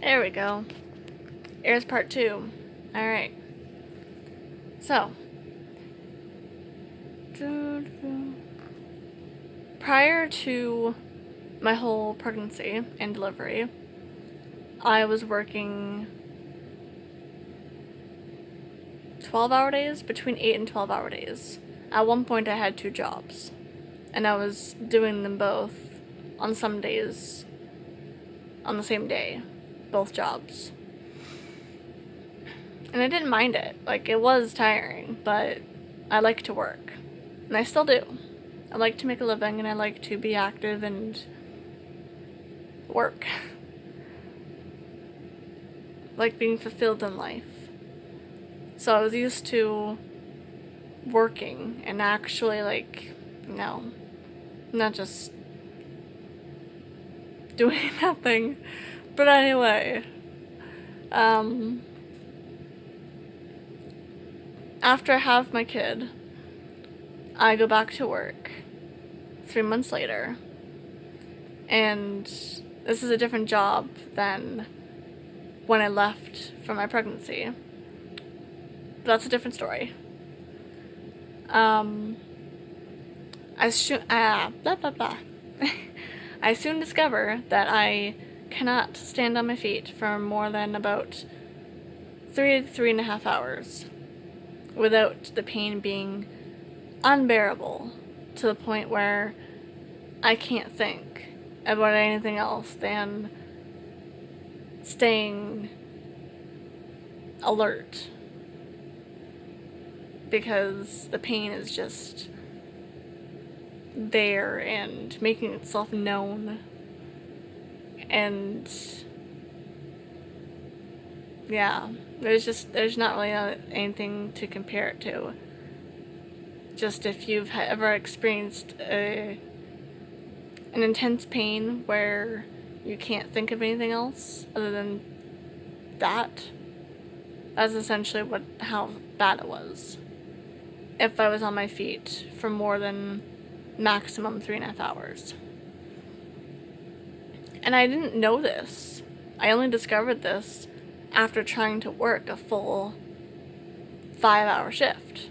There we go. Here's part 2. Alright. So. Prior to my whole pregnancy and delivery, I was working 12-hour days, between 8 and 12-hour days. At one point I had 2 jobs, and I was doing them both on some days on the same day, both jobs. And I didn't mind it. Like, it was tiring, but I like to work. And I still do. I like to make a living, and I like to be active and work. Like being fulfilled in life. So I was used to working and actually, like, not just doing nothing. But anyway, after I have my kid, I go back to work 3 months later, and this is a different job than when I left from my pregnancy. But that's a different story. I soon discover that I cannot stand on my feet for more than about 3 to 3.5 hours without the pain being unbearable to the point where I can't think about anything else than staying alert, because the pain is just there and making itself known. And yeah, there's not really anything to compare it to. Just if you've ever experienced an intense pain where you can't think of anything else other than that's essentially how bad it was. If I was on my feet for more than maximum 3.5 hours. And I didn't know this. I only discovered this after trying to work a full 5-hour shift.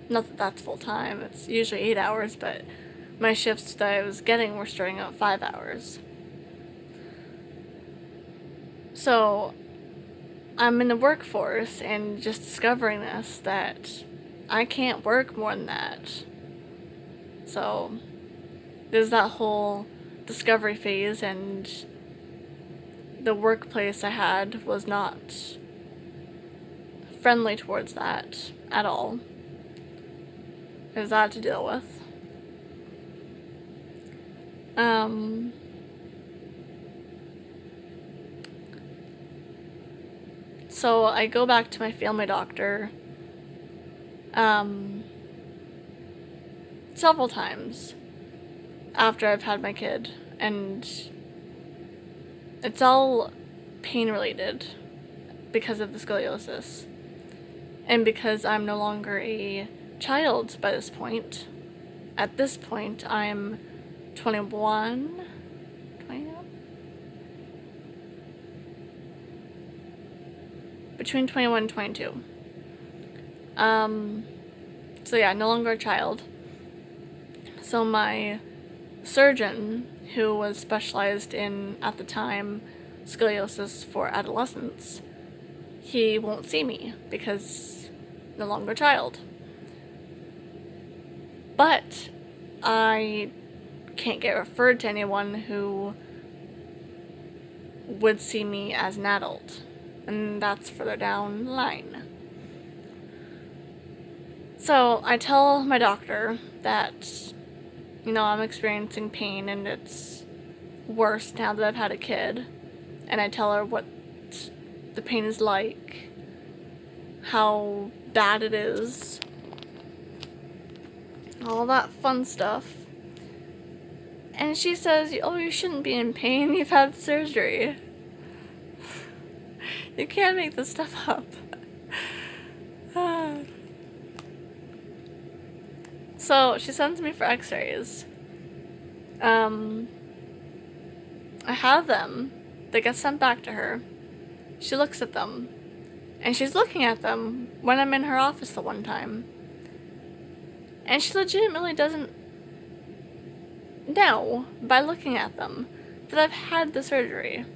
Not that that's full time, it's usually 8 hours, but my shifts that I was getting were starting out 5 hours. So I'm in the workforce and just discovering this, that I can't work more than that. So there's that whole discovery phase, and the workplace I had was not friendly towards that at all. There's that to deal with. So I go back to my family doctor several times after I've had my kid, and it's all pain related because of the scoliosis, and because I'm no longer a child by this point. At this point, I'm 21, between 21 and 22. So yeah, no longer a child. So my surgeon, who was specialized in, at the time, scoliosis for adolescents, he won't see me because no longer a child. But I can't get referred to anyone who would see me as an adult, and that's further down the line. So I tell my doctor that, I'm experiencing pain and it's worse now that I've had a kid. And I tell her what the pain is like, how bad it is, all that fun stuff. And she says, "Oh, you shouldn't be in pain, you've had surgery. You can't make this stuff up." So she sends me for x-rays. I have them, They get sent back to her. She looks at them. And she's looking at them when I'm in her office the one time. And she legitimately doesn't know, by looking at them, that I've had the surgery.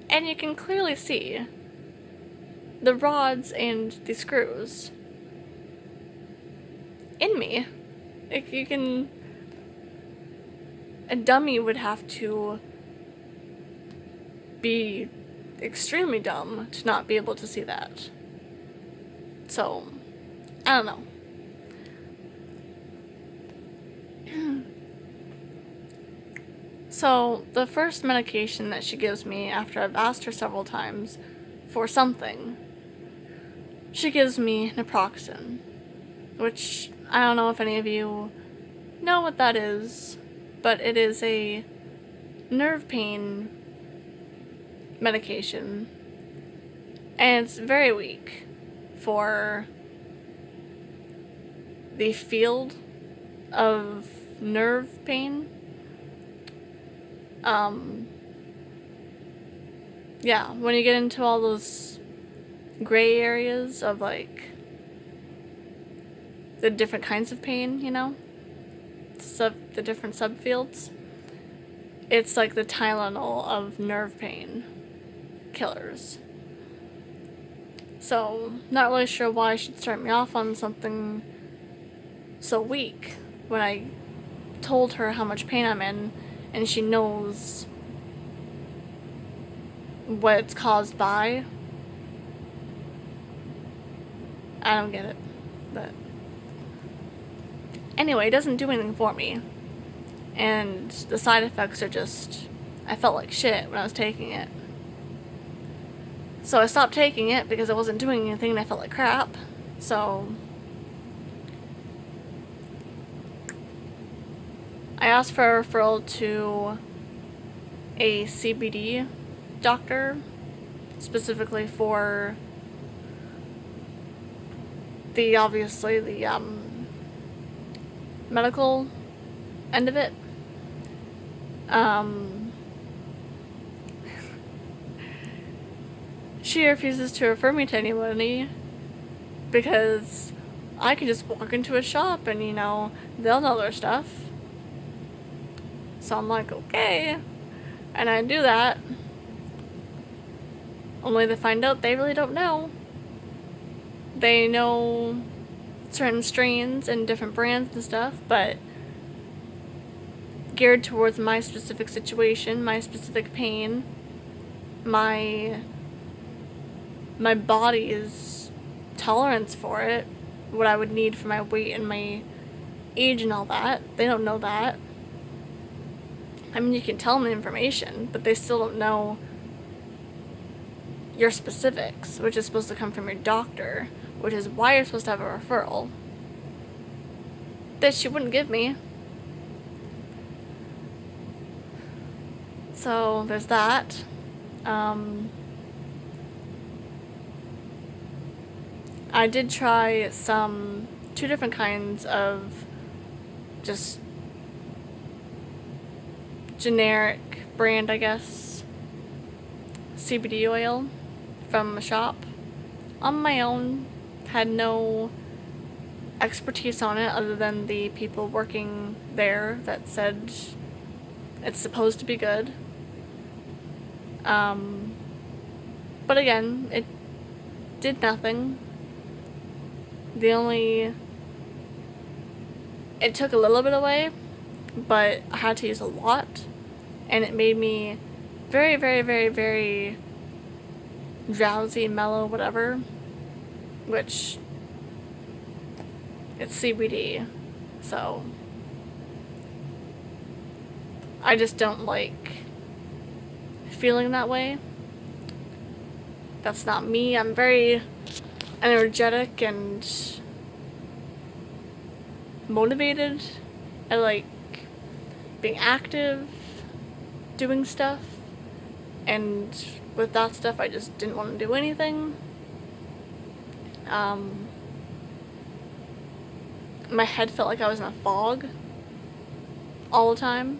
And you can clearly see the rods and the screws in me. Like, you can... A dummy would have to be extremely dumb to not be able to see that. So, I don't know. So, the first medication that she gives me after I've asked her several times for something, she gives me naproxen, which I don't know if any of you know what that is, but it is a nerve pain medication, and it's very weak for the field of nerve pain. Yeah, when you get into all those gray areas of, like, the different kinds of pain, you know? The different subfields. It's like the Tylenol of nerve pain killers. So, not really sure why she'd start me off on something so weak when I told her how much pain I'm in, and she knows what it's caused by. I don't get it, but anyway, it doesn't do anything for me, and the side effects are just, I felt like shit when I was taking it. So I stopped taking it because I wasn't doing anything and I felt like crap. So I asked for a referral to a CBD doctor, specifically for the, obviously, the medical end of it. She refuses to refer me to anybody because I can just walk into a shop and, you know, they'll know their stuff. So I'm like, okay. And I do that. Only to find out they really don't know. They know certain strains and different brands and stuff, but geared towards my specific situation, my specific pain, my body's tolerance for it, what I would need for my weight and my age and all that. They don't know that. I mean, you can tell them the information, but they still don't know your specifics, which is supposed to come from your doctor, which is why you're supposed to have a referral that she wouldn't give me. So there's that. I did try two different kinds of just generic brand, I guess, CBD oil from a shop on my own. Had no expertise on it other than the people working there that said it's supposed to be good. But again, it did nothing. It took a little bit away, but I had to use a lot, and it made me very, very, very, very drowsy, mellow, whatever, which it's CBD, so I just don't like feeling that way. That's not me. I'm very energetic and motivated. I like being active, doing stuff, and with that stuff I just didn't want to do anything. My head felt like I was in a fog all the time.